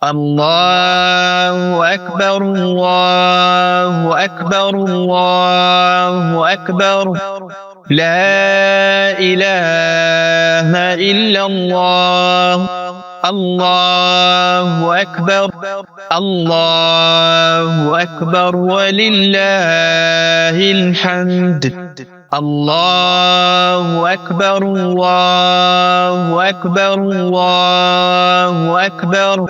الله أكبر الله أكبر الله أكبر لا إله إلا الله الله أكبر الله أكبر ولله الحمد الله أكبر الله أكبر الله أكبر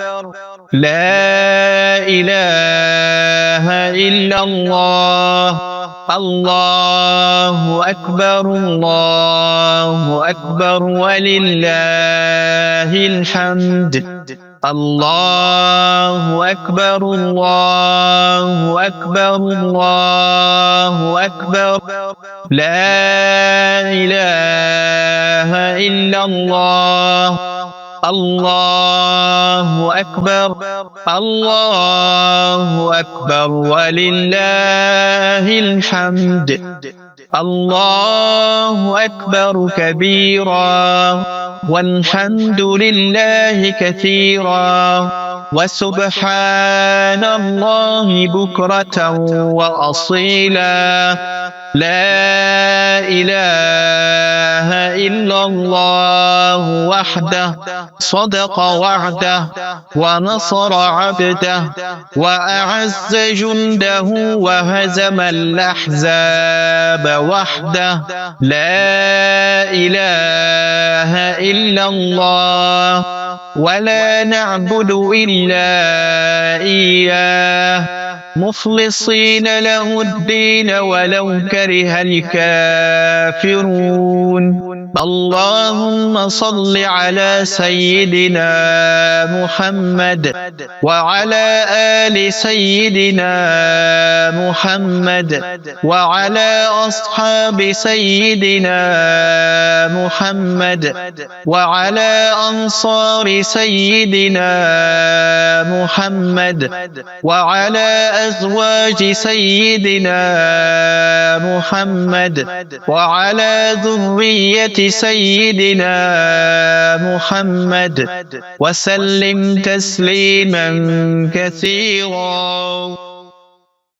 لا إله إلا الله الله أكبر الله أكبر ولله الحمد الله أكبر الله أكبر الله أكبر لا إله إلا الله الله أكبر الله أكبر ولله الحمد الله أكبر كبيرا والحمد لله كثيرا وسبحان الله بكرة وأصيلا لا إله إلا الله وحده صدق وعده ونصر عبده وأعز جنده وهزم الأحزاب وحده لا إله إلا الله ولا نعبد إلا إياه مخلصين له الدين ولو كره الكافرون اللهم صل على سيدنا محمد وعلى آل سيدنا محمد وعلى أصحاب سيدنا محمد وعلى أنصار سيدنا محمد وعلى أزواج سيدنا محمد وعلى ذرية سيدنا محمد وسلم تسليما كثيرا.